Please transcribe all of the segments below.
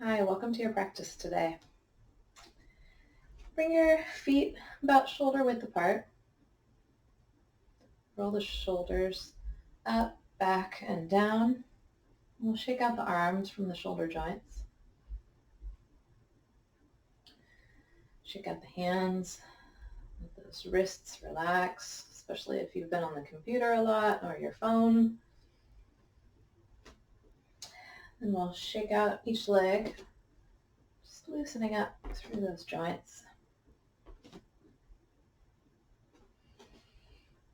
Hi, welcome to your practice today. Bring your feet about shoulder width apart. Roll the shoulders up, back, and down. We'll shake out the arms from the shoulder joints. Shake out the hands. Let those wrists relax, especially if you've been on the computer a lot or your phone. Then we'll shake out each leg, just loosening up through those joints.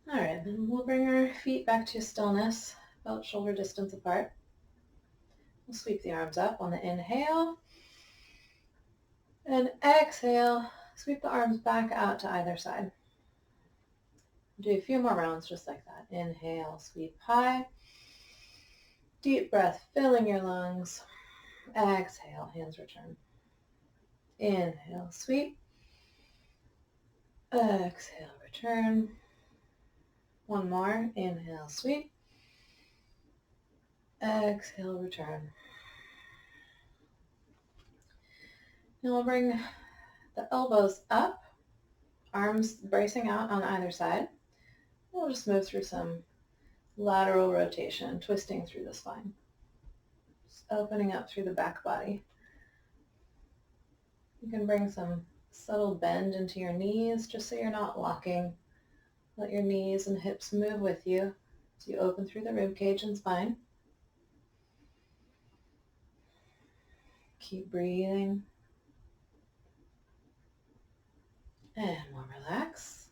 All right, then we'll bring our feet back to stillness, about shoulder distance apart. We'll sweep the arms up on the inhale. And exhale, sweep the arms back out to either side. Do a few more rounds just like that. Inhale, sweep high. Deep breath, filling your lungs. Exhale, hands return. Inhale, sweep. Exhale, return. One more. Inhale, sweep. Exhale, return. Now we'll bring the elbows up, arms bracing out on either side. We'll just move through some lateral rotation, twisting through the spine. Just opening up through the back body. You can bring some subtle bend into your knees just so you're not locking. Let your knees and hips move with you as you open through the rib cage and spine. Keep breathing. And we'll relax.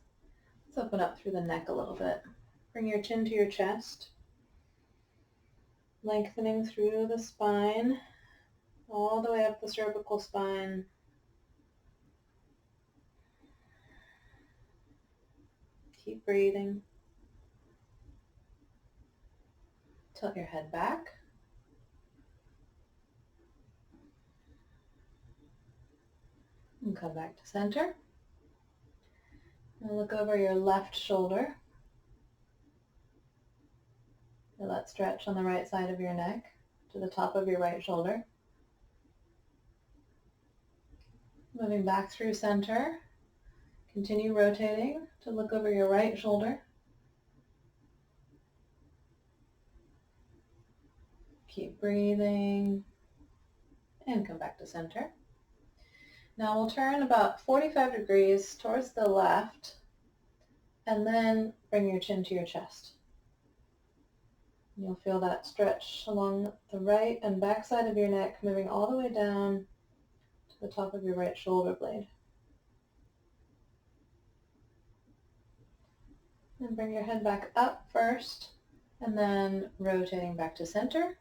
Let's open up through the neck a little bit. Bring your chin to your chest. Lengthening through the spine, all the way up the cervical spine. Keep breathing. Tilt your head back. And come back to center. Now look over your left shoulder. Feel that stretch on the right side of your neck to the top of your right shoulder. Moving back through center. Continue rotating to look over your right shoulder. Keep breathing. And come back to center. Now we'll turn about 45 degrees towards the left and then bring your chin to your chest. You'll feel that stretch along the right and back side of your neck, moving all the way down to the top of your right shoulder blade. And bring your head back up first and then rotating back to center.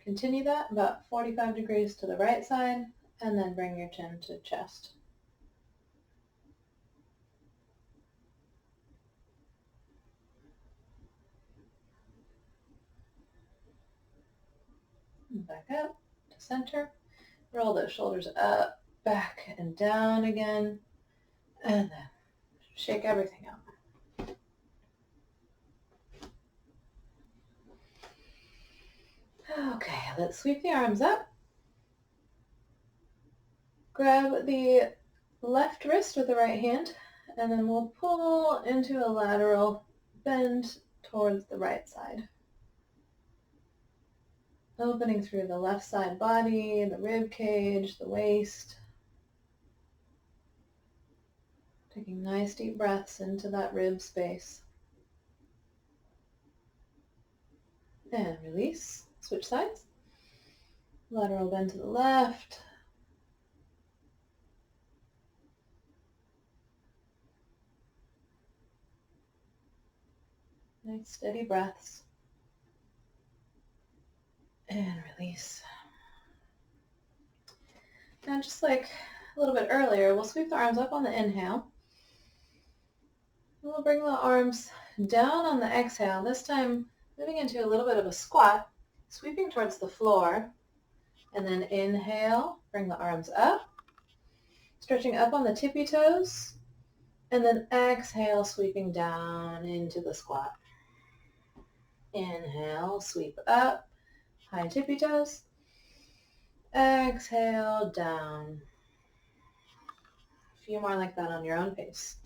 Continue that about 45 degrees to the right side and then bring your chin to chest. And back up to center. Roll those shoulders up, back, and down again. And then shake everything out. Okay, let's sweep the arms up. Grab the left wrist with the right hand, and then we'll pull into a lateral bend towards the right side. Opening through the left side body, the rib cage, the waist. Taking nice deep breaths into that rib space. And release. Switch sides. Lateral bend to the left. Nice steady breaths. And release. Now just like a little bit earlier, we'll sweep the arms up on the inhale. And we'll bring the arms down on the exhale, this time moving into a little bit of a squat, sweeping towards the floor. And then inhale, bring the arms up, stretching up on the tippy toes. And then exhale, sweeping down into the squat. Inhale, sweep up, high tippy toes. exhale, down. A few more like that on your own pace.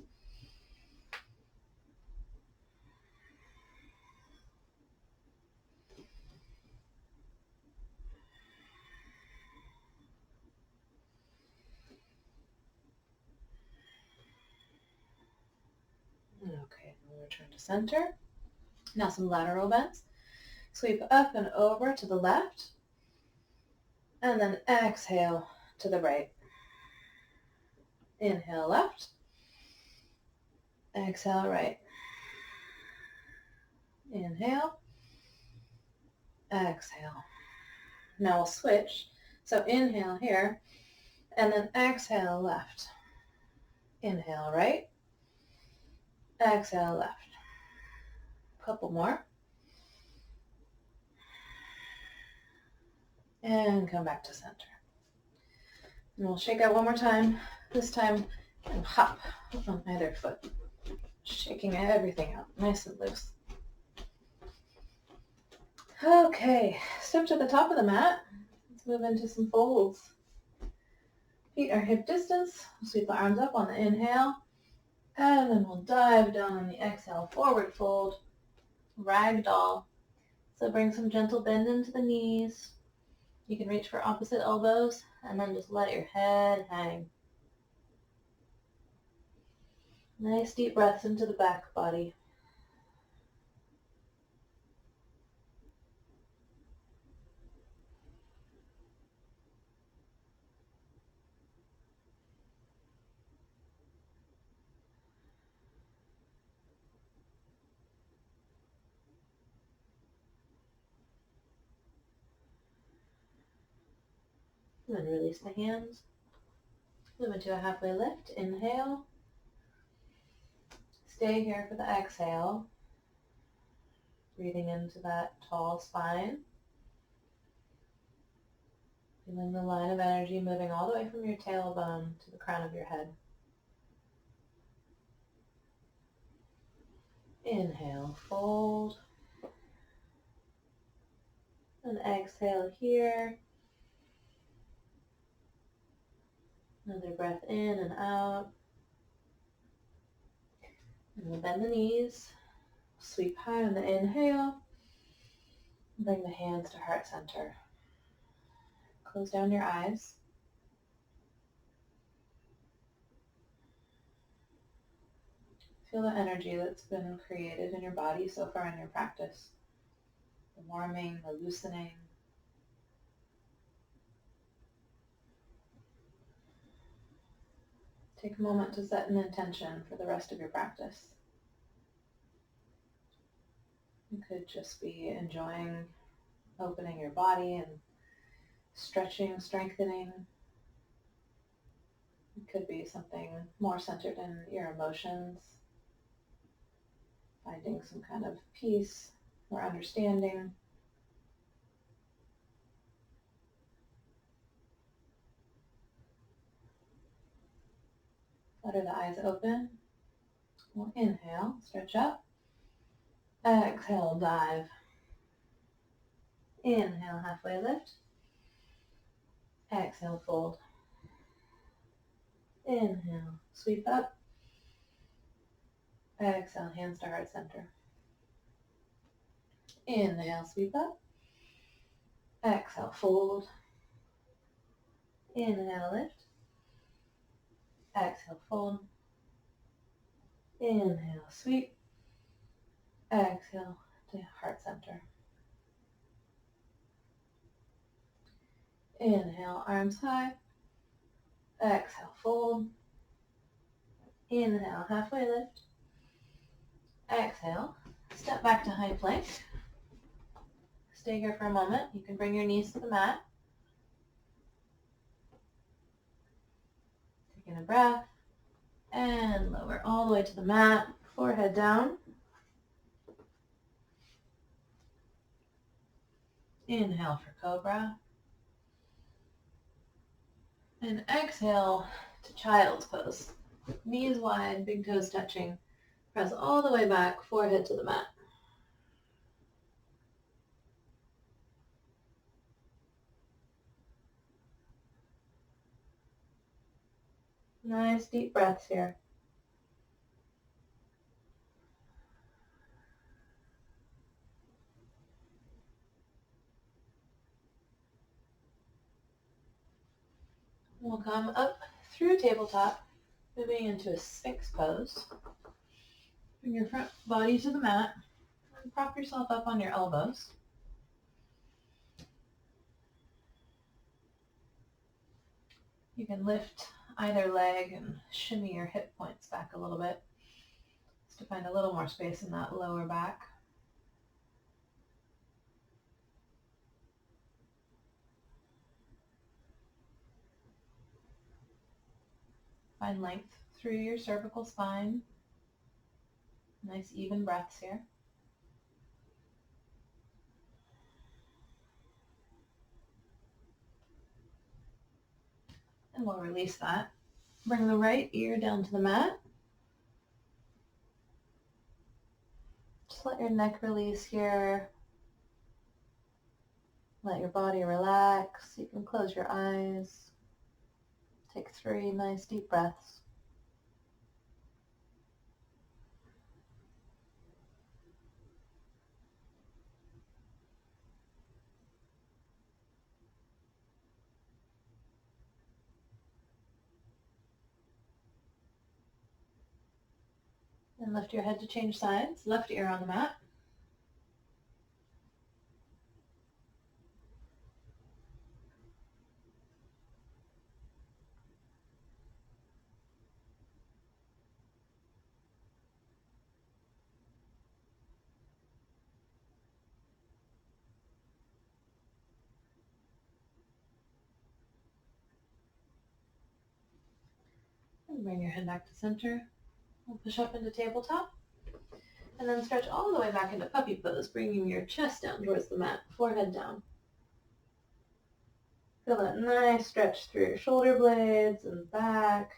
Okay, we'll return to center. Now some lateral bends. Sweep up and over to the left, and then exhale to the right. Inhale left, exhale right. Inhale, exhale. Now we'll switch. So inhale here, and then exhale left. Inhale right, exhale left. Couple more. And come back to center. And we'll shake out one more time. This time, and hop on either foot. Shaking everything out, nice and loose. Okay, step to the top of the mat. Let's move into some folds. Feet are hip distance. We'll sweep the arms up on the inhale. And then we'll dive down on the exhale, forward fold, ragdoll. So bring some gentle bend into the knees. You can reach for opposite elbows and then just let your head hang. Nice deep breaths into the back body. And then release the hands. Move into a halfway lift. Inhale. Stay here for the exhale. Breathing into that tall spine. Feeling the line of energy moving all the way from your tailbone to the crown of your head. Inhale, fold. And exhale here. Another breath in and out. And we'll bend the knees. Sweep high on the inhale. Bring the hands to heart center. Close down your eyes. Feel the energy that's been created in your body so far in your practice. The warming, the loosening. Take a moment to set an intention for the rest of your practice. You could just be enjoying opening your body and stretching, strengthening. It could be something more centered in your emotions, finding some kind of peace or understanding. Flutter the eyes open. We'll inhale, stretch up. Exhale, dive. Inhale, halfway lift. Exhale, fold. Inhale, sweep up. Exhale, hands to heart center. Inhale, sweep up. Exhale, fold. Inhale, lift. Exhale, fold. Inhale, sweep. Exhale to heart center. Inhale, arms high. Exhale, fold. Inhale, halfway lift. Exhale, step back to high plank. Stay here for a moment. You can bring your knees to the mat. Taking a breath and lower all the way to the mat. Forehead down. Inhale for cobra. And exhale to child's pose. Knees wide, big toes touching. Press all the way back, forehead to the mat. Nice deep breaths here. We'll come up through tabletop, moving into a Sphinx pose. Bring your front body to the mat and prop yourself up on your elbows. You can lift either leg and shimmy your hip points back a little bit just to find a little more space in that lower back. Find length through your cervical spine. Nice even breaths here. And we'll release that. Bring the right ear down to the mat. Just let your neck release here. Let your body relax. You can close your eyes. Take 3 nice deep breaths. And lift your head to change sides. Left ear on the mat. And bring your head back to center. We'll push up into tabletop. And then stretch all the way back into puppy pose, bringing your chest down towards the mat, forehead down. Feel that nice stretch through your shoulder blades and back.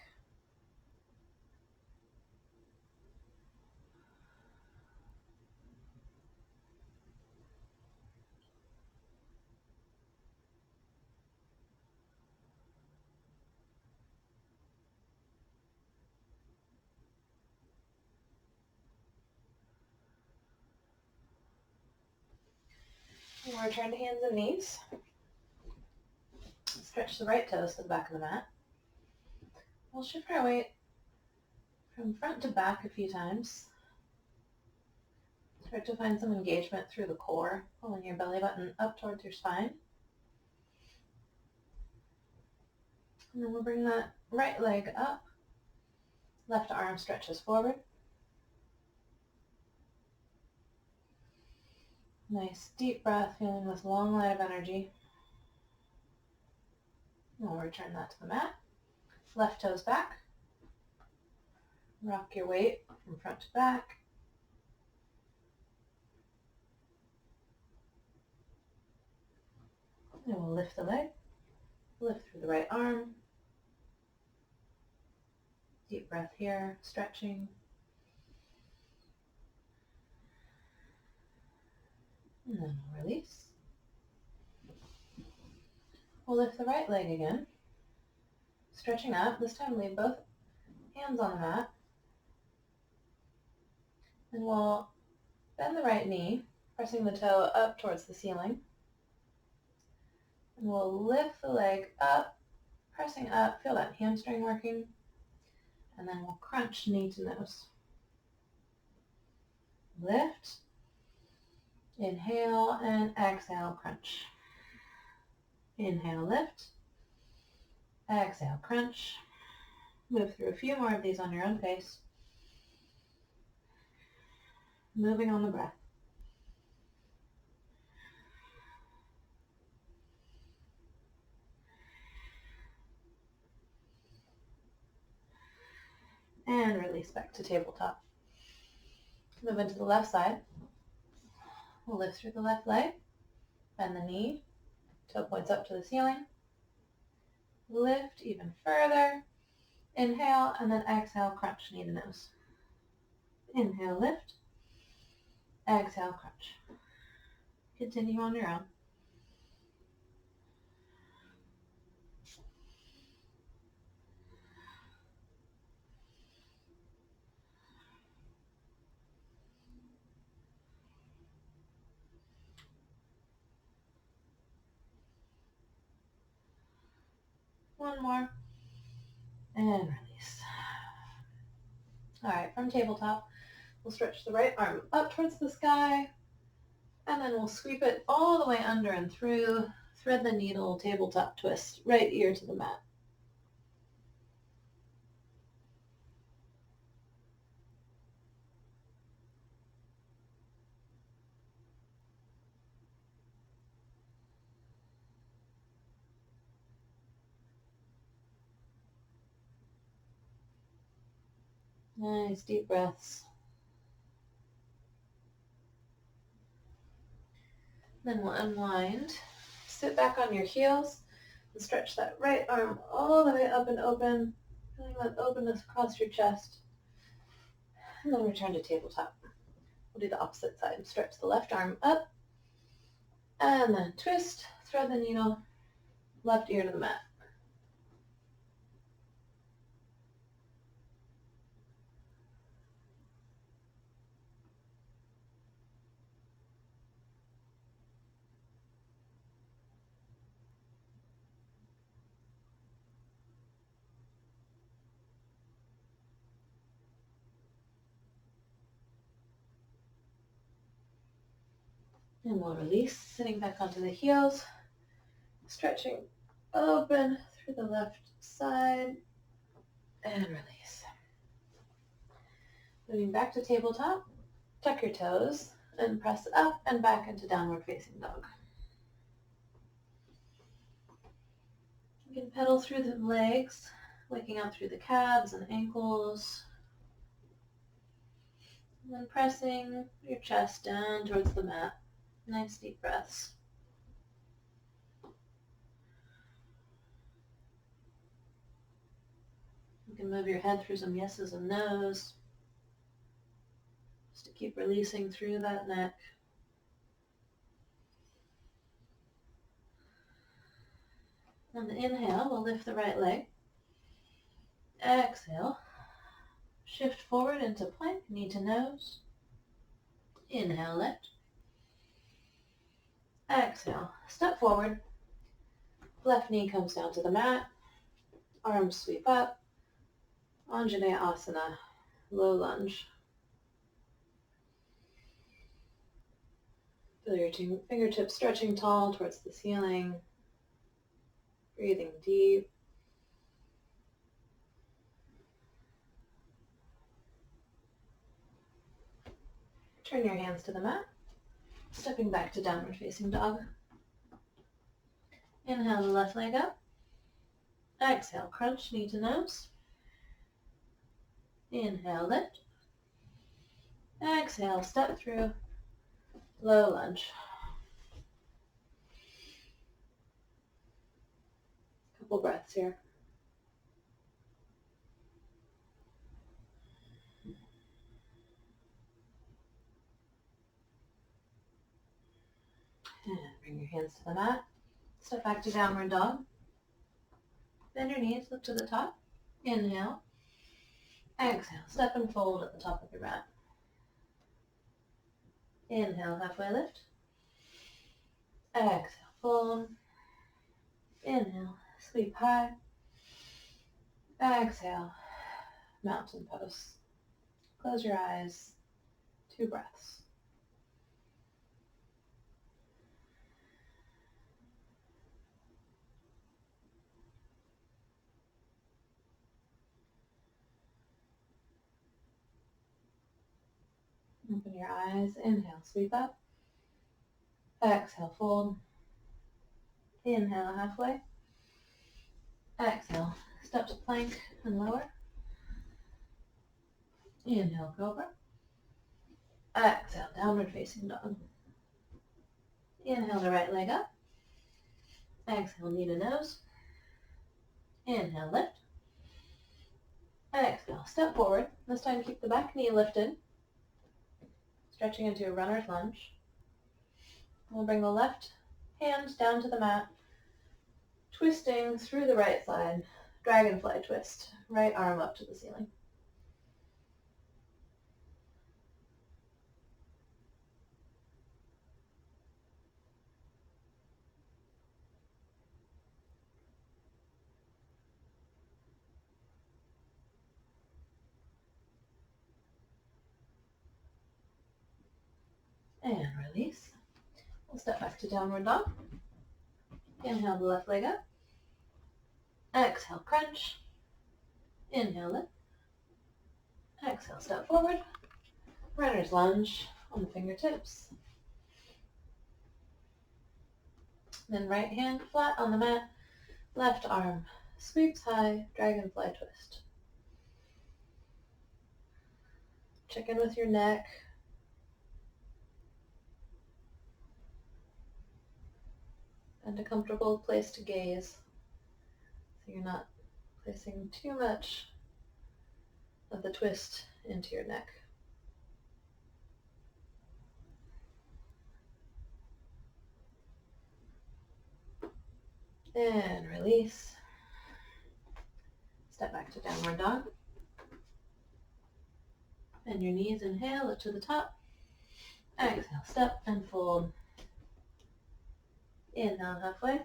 And we'll return to hands and knees. Stretch the right toes to the back of the mat. We'll shift our weight from front to back a few times. Start to find some engagement through the core, pulling your belly button up towards your spine. And then we'll bring that right leg up. Left arm stretches forward. Nice deep breath, feeling this long line of energy. And we'll return that to the mat. Left toes back. Rock your weight from front to back. And we'll lift the leg. Lift through the right arm. Deep breath here, stretching. And then we'll release. We'll lift the right leg again. Stretching up. This time leave both hands on the mat. And we'll bend the right knee, pressing the toe up towards the ceiling. And we'll lift the leg up, pressing up. Feel that hamstring working. And then we'll crunch knee to nose. Lift. Inhale and exhale, crunch. Inhale, lift. Exhale, crunch. Move through a few more of these on your own pace. Moving on the breath. And release back to tabletop. Move into the left side. We'll lift through the left leg. Bend the knee. Toe points up to the ceiling. Lift even further. Inhale and then exhale, crunch knee to nose. Inhale, lift. Exhale, crunch. Continue on your own. One more. And release. All right, from tabletop, we'll stretch the right arm up towards the sky, and then we'll sweep it all the way under and through, thread the needle, tabletop twist, right ear to the mat. Nice deep breaths. Then we'll unwind. Sit back on your heels and stretch that right arm all the way up and open, feeling that openness across your chest. And then return to tabletop. We'll do the opposite side. Stretch the left arm up, and then twist, thread the needle, left ear to the mat. And we'll release, sitting back onto the heels, stretching open through the left side, and release. Moving back to tabletop, tuck your toes and press up and back into downward facing dog. You can pedal through the legs, waking up through the calves and ankles, and then pressing your chest down towards the mat. Nice deep breaths. You can move your head through some yeses and nos, just to keep releasing through that neck. On the inhale, we'll lift the right leg. Exhale, shift forward into plank, knee to nose. Inhale, lift. Exhale, step forward. Left knee comes down to the mat. Arms sweep up. Anjaneyasana, Asana, low lunge. Feel your fingertips stretching tall towards the ceiling. Breathing deep. Turn your hands to the mat. Stepping back to downward facing dog. Inhale the left leg up. Exhale, crunch, knee to nose. Inhale, lift. Exhale, step through. Low lunge. Couple breaths here. And bring your hands to the mat. Step back to downward dog. Bend your knees, look to the top. Inhale. Exhale, step and fold at the top of your mat. Inhale, halfway lift. Exhale, fold. Inhale, sweep high. Exhale, mountain pose. Close your eyes. 2 breaths. Open your eyes. Inhale, sweep up. Exhale, fold. Inhale, halfway. Exhale, step to plank and lower. Inhale, cobra. Exhale, downward facing dog. Inhale the right leg up. Exhale, knee to nose. Inhale, lift. Exhale, step forward. This time keep the back knee lifted. Stretching into a runner's lunge. We'll bring the left hand down to the mat, twisting through the right side. Dragonfly twist. Right arm up to the ceiling. We'll step back to downward dog. Inhale the left leg up. Exhale, crunch. Inhale, lift. Exhale, step forward. Runner's lunge on the fingertips. Then right hand flat on the mat. Left arm sweeps high, dragonfly twist. Check in with your neck. And a comfortable place to gaze. So you're not placing too much of the twist into your neck. And release. Step back to downward dog. Bend your knees, inhale, lift to the top. Exhale, step and fold. Inhale halfway.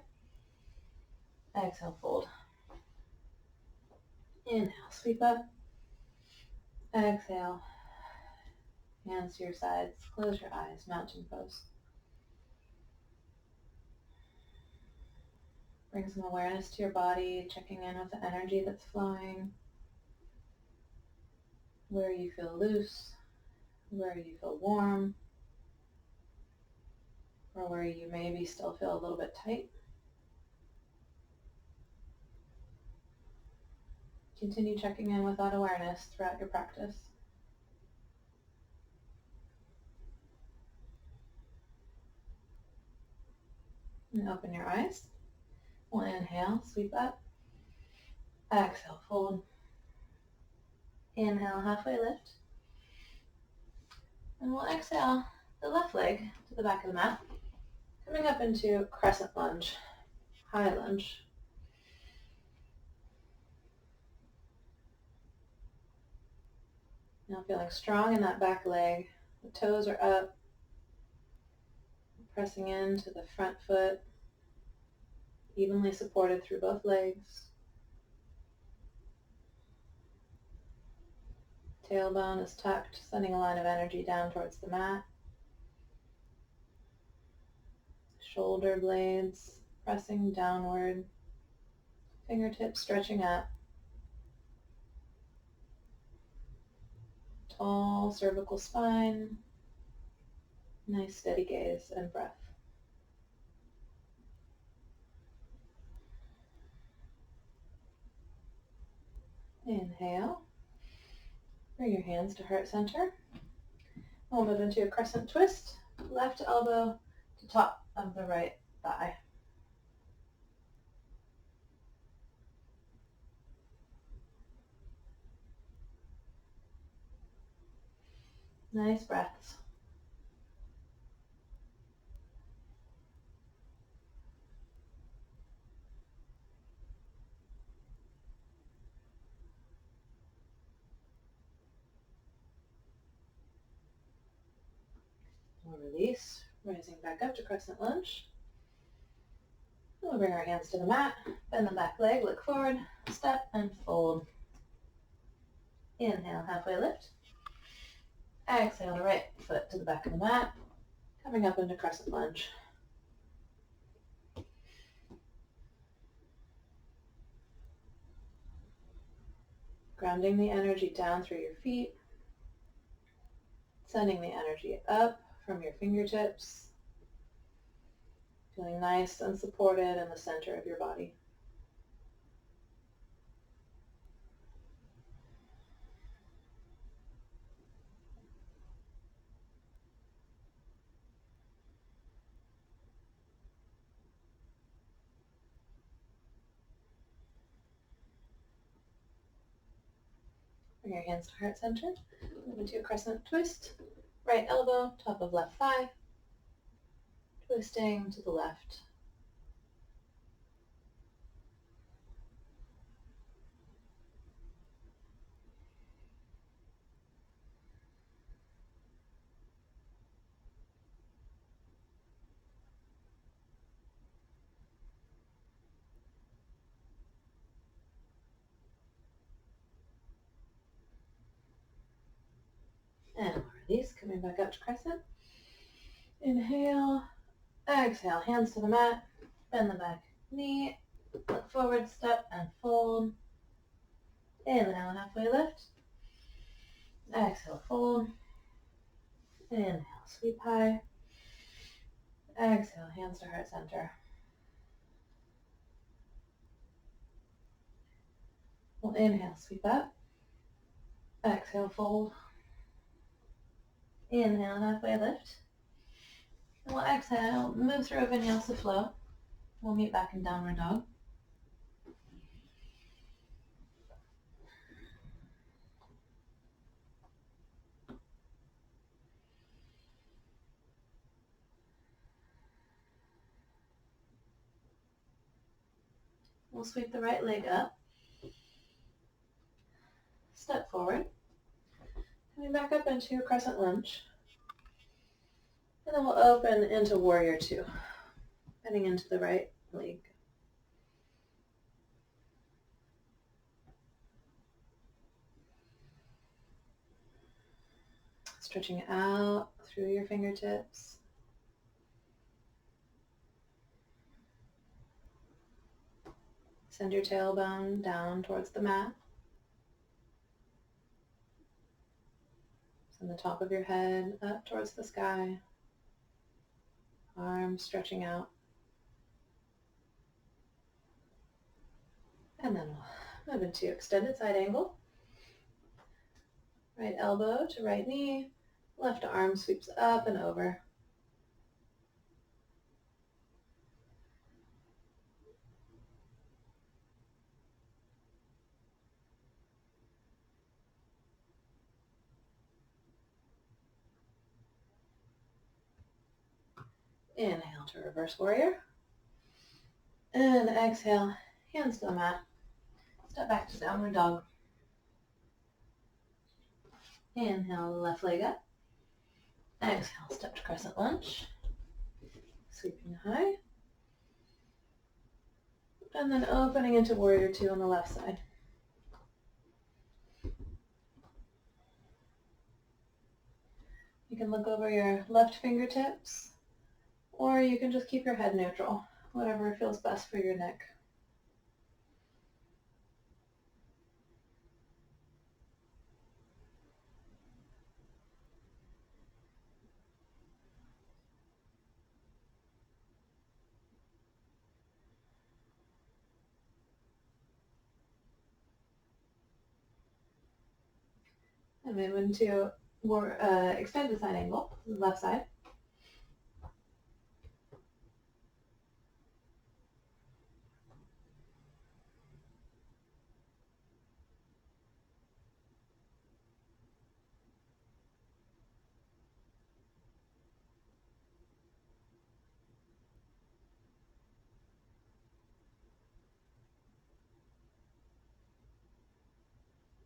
Exhale, fold. Inhale, sweep up. Exhale. Hands to your sides. Close your eyes, mountain pose. Bring some awareness to your body, checking in with the energy that's flowing. Where you feel loose, where you feel warm, or where you maybe still feel a little bit tight. Continue checking in with that awareness throughout your practice. And open your eyes. We'll inhale, sweep up. Exhale, fold. Inhale, halfway lift. And we'll exhale the left leg to the back of the mat, coming up into crescent lunge, high lunge. Now feeling strong in that back leg. The toes are up, pressing into the front foot, evenly supported through both legs. Tailbone is tucked, sending a line of energy down towards the mat. Shoulder blades pressing downward, fingertips stretching up. Tall cervical spine, nice steady gaze and breath. Inhale. Bring your hands to heart center. We'll move into a crescent twist. Left elbow to top of the right thigh. Nice breaths. We'll release, rising back up to crescent lunge. We'll bring our hands to the mat, bend the back leg, look forward, step and fold. Inhale, halfway lift. Exhale the right foot to the back of the mat, coming up into crescent lunge. Grounding the energy down through your feet, sending the energy up from your fingertips, feeling nice and supported in the center of your body. Bring your hands to heart center, move into a crescent twist, right elbow, top of left thigh, twisting to the left. And we'll release, coming back up to crescent. Inhale, Exhale, hands to the mat, bend the back knee, look forward, step and fold. Inhale, halfway lift. Exhale, fold. Inhale, sweep high. Exhale, hands to heart center. We'll inhale, sweep up. Exhale, fold. Inhale, halfway lift. And we'll exhale, move through a vinyasa flow. We'll meet back in downward dog. We'll sweep the right leg up. Step forward. Coming back up into a crescent lunge. And then we'll open into warrior two. Bending into the right leg. Stretching out through your fingertips. Send your tailbone down towards the mat. Send the top of your head up towards the sky. Arms stretching out. And then we'll move into extended side angle. Right elbow to right knee. Left arm sweeps up and over. Inhale to reverse warrior. And exhale, hands to the mat. Step back to downward dog. Inhale, left leg up. Exhale, step to crescent lunge. Sweeping high. And then opening into warrior two on the left side. You can look over your left fingertips, or you can just keep your head neutral, whatever feels best for your neck. And move into extended side angle, left side.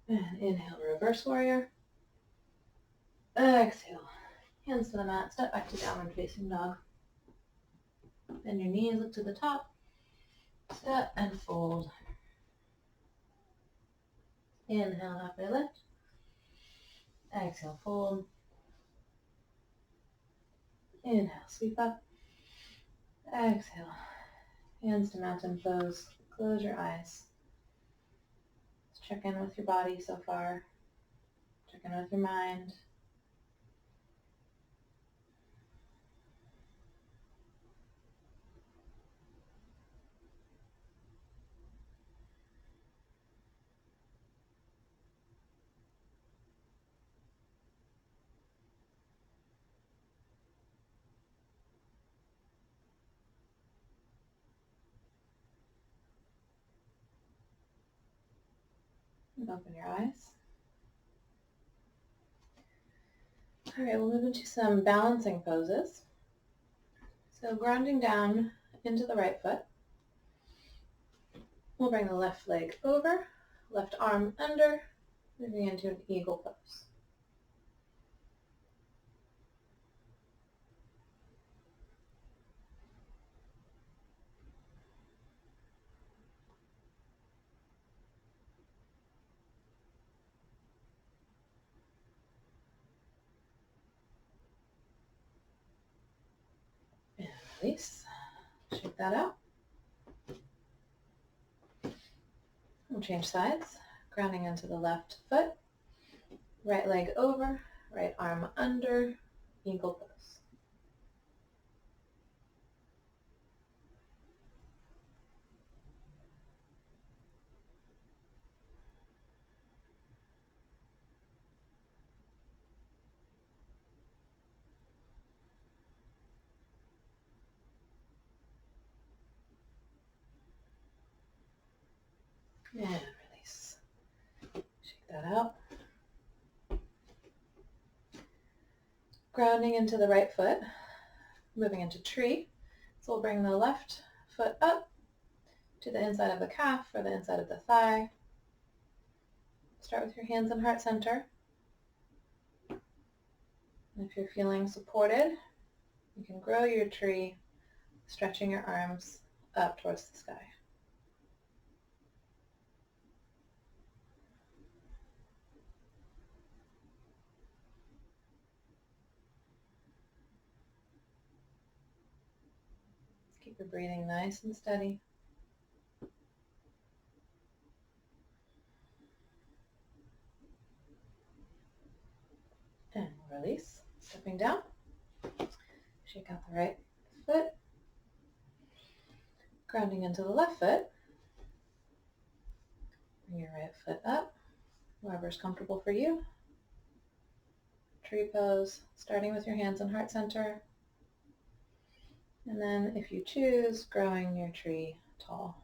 And inhale, reverse warrior. Exhale, hands to the mat, step back to downward facing dog. Bend your knees, look to the top. Step and fold. Inhale, halfway lift. Exhale, fold. Inhale, sweep up. Exhale, hands to mountain pose. Close your eyes. Let's check in with your body so far. Check in with your mind. And open your eyes. All right, we'll move into some balancing poses. So grounding down into the right foot. We'll bring the left leg over, left arm under, moving into an eagle pose. And release. Shake that out. We'll change sides, grounding into the left foot, right leg over, right arm under, eagle pose. And release. Shake that out. Grounding into the right foot, moving into tree. So we'll bring the left foot up to the inside of the calf or the inside of the thigh. Start with your hands in heart center. And if you're feeling supported, you can grow your tree, stretching your arms up towards the sky. Keep your breathing nice and steady. And release. Stepping down. Shake out the right foot. Grounding into the left foot. Bring your right foot up, wherever's comfortable for you. Tree pose, starting with your hands in heart center. And then if you choose, growing your tree tall.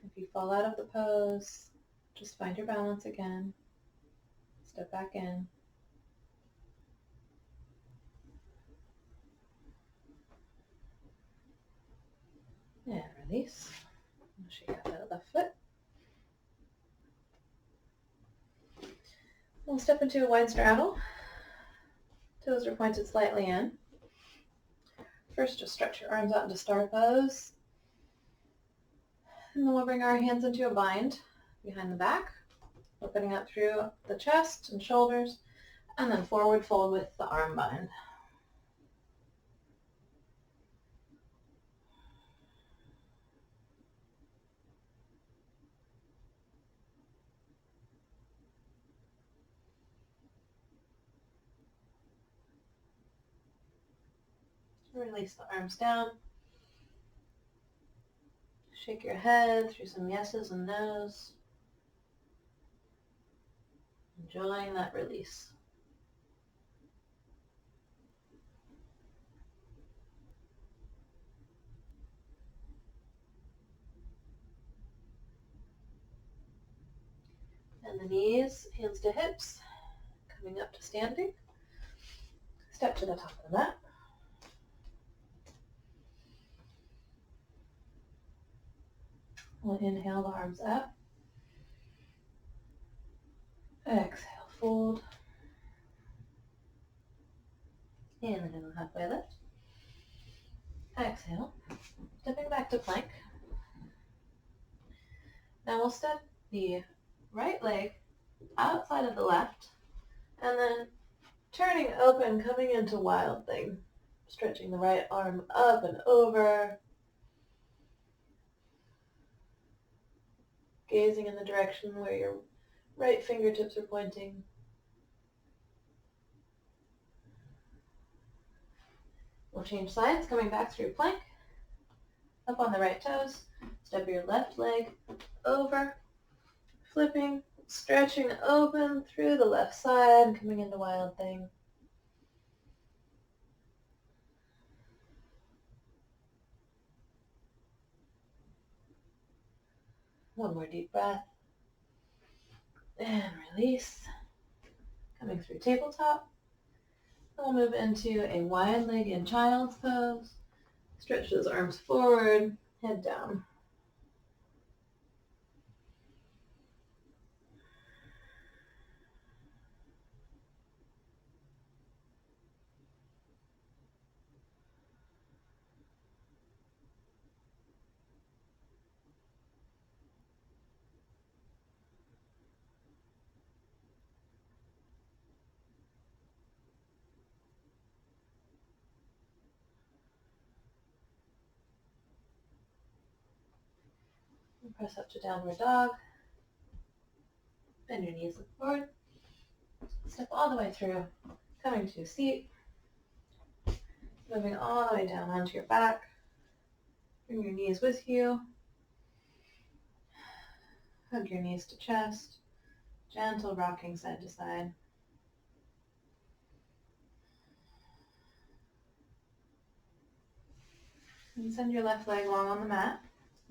If you fall out of the pose, just find your balance again. Step back in. And release. Shake out that left foot. We'll step into a wide straddle. Toes are pointed slightly in. First, just stretch your arms out into star pose. And then we'll bring our hands into a bind behind the back, opening up through the chest and shoulders, and then forward fold with the arm bind. Release the arms down. Shake your head through some yeses and nos. Enjoying that release. And the knees, hands to hips, coming up to standing. Step to the top of the mat. We'll inhale the arms up. Exhale, fold. And then halfway lift. Exhale. Stepping back to plank. Now we'll step the right leg outside of the left, and then turning open, coming into wild thing. Stretching the right arm up and over. Gazing in the direction where your right fingertips are pointing. We'll change sides, coming back through plank. Up on the right toes. Step your left leg over. Flipping, stretching open through the left side, coming into wild thing. One more deep breath. And release. Coming through tabletop. We'll move into a wide-legged child's pose. Stretch those arms forward, head down. Press up to downward dog. Bend your knees, look forward. Step all the way through, coming to a seat. Moving all the way down onto your back. Bring your knees with you. Hug your knees to chest. Gentle rocking side to side. And send your left leg long on the mat.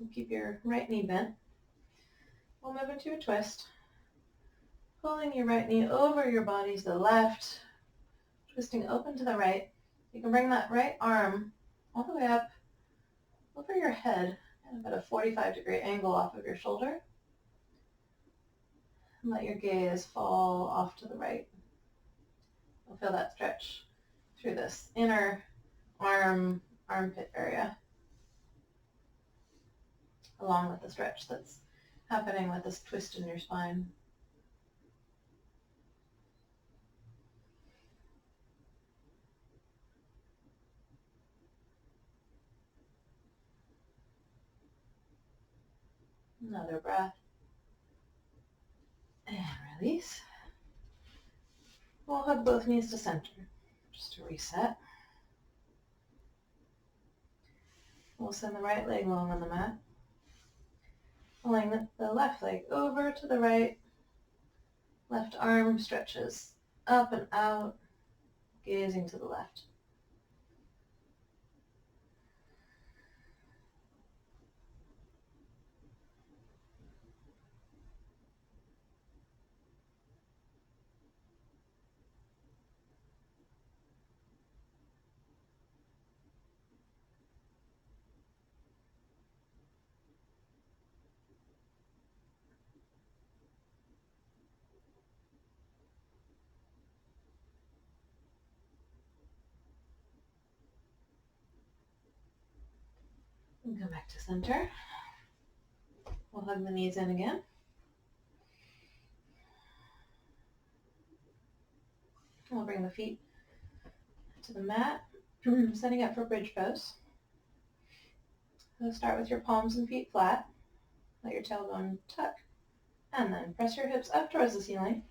And keep your right knee bent. We'll move into a twist. Pulling your right knee over your body to the left. Twisting open to the right. You can bring that right arm all the way up over your head at about a 45-degree angle off of your shoulder. And let your gaze fall off to the right. You'll feel that stretch through this inner armpit area, along with the stretch that's happening with this twist in your spine. Another breath. And release. We'll hug both knees to center, just to reset. We'll send the right leg long on the mat. Pulling the left leg over to the right. Left arm stretches up and out, gazing to the left. And come back to center. We'll hug the knees in again. We'll bring the feet to the mat, setting up for bridge pose. So start with your palms and feet flat. Let your tailbone tuck. And then press your hips up towards the ceiling.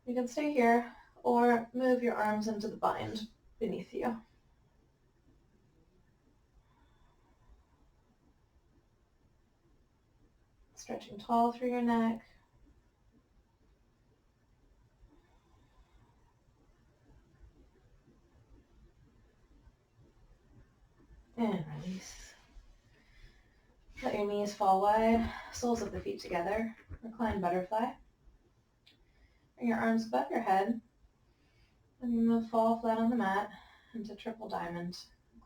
You can stay here or move your arms into the bind beneath you. Stretching tall through your neck. And release. Let your knees fall wide, soles of the feet together. Recline butterfly. Bring your arms above your head. And you move fall flat on the mat into triple diamond.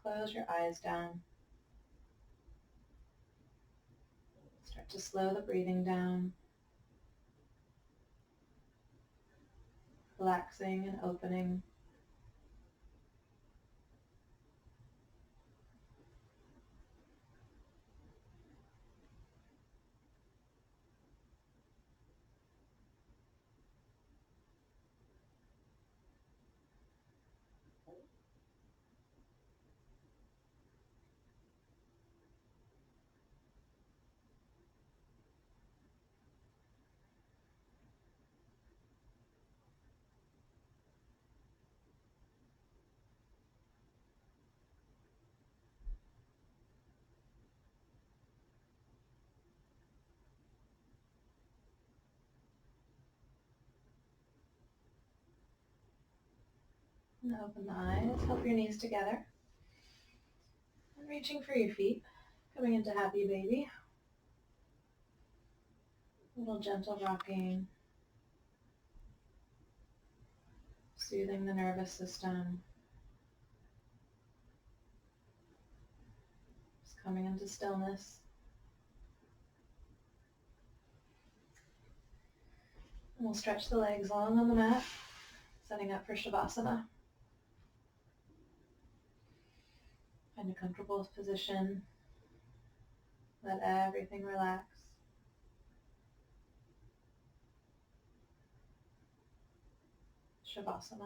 Close your eyes down. Start to slow the breathing down. Relaxing and opening. And open the eyes, help your knees together. And reaching for your feet, coming into happy baby. A little gentle rocking, soothing the nervous system. Just coming into stillness. And we'll stretch the legs long on the mat, setting up for Shavasana. Find a comfortable position. Let everything relax. Shavasana.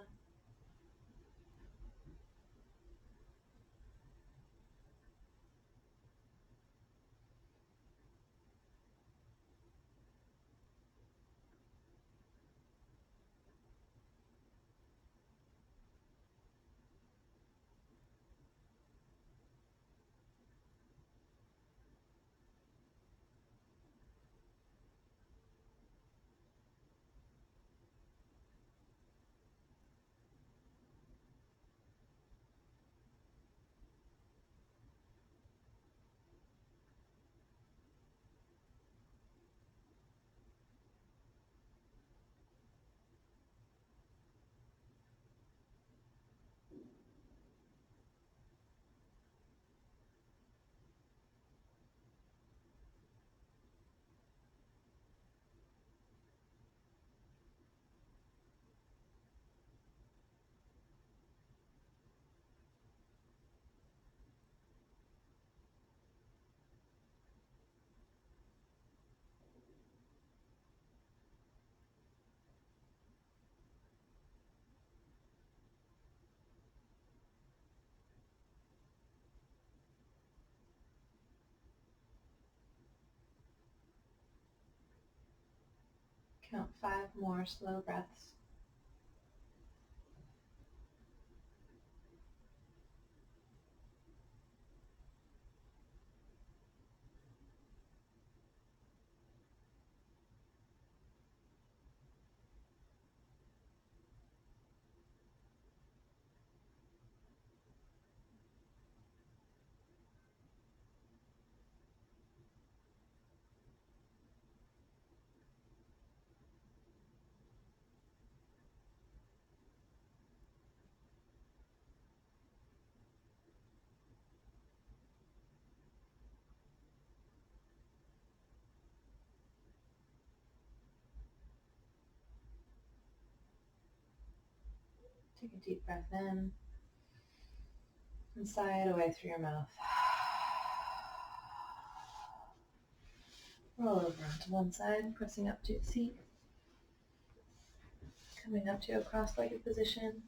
Count 5 more slow breaths. Take a deep breath in and sigh it away through your mouth. Roll over onto one side, pressing up to your seat. Coming up to a cross-legged position.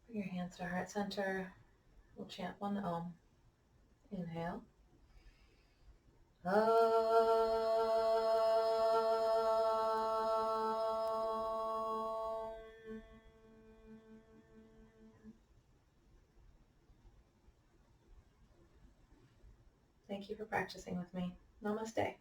Bring your hands to heart center. We'll chant one Om. Inhale. Thank you for practicing with me. Namaste.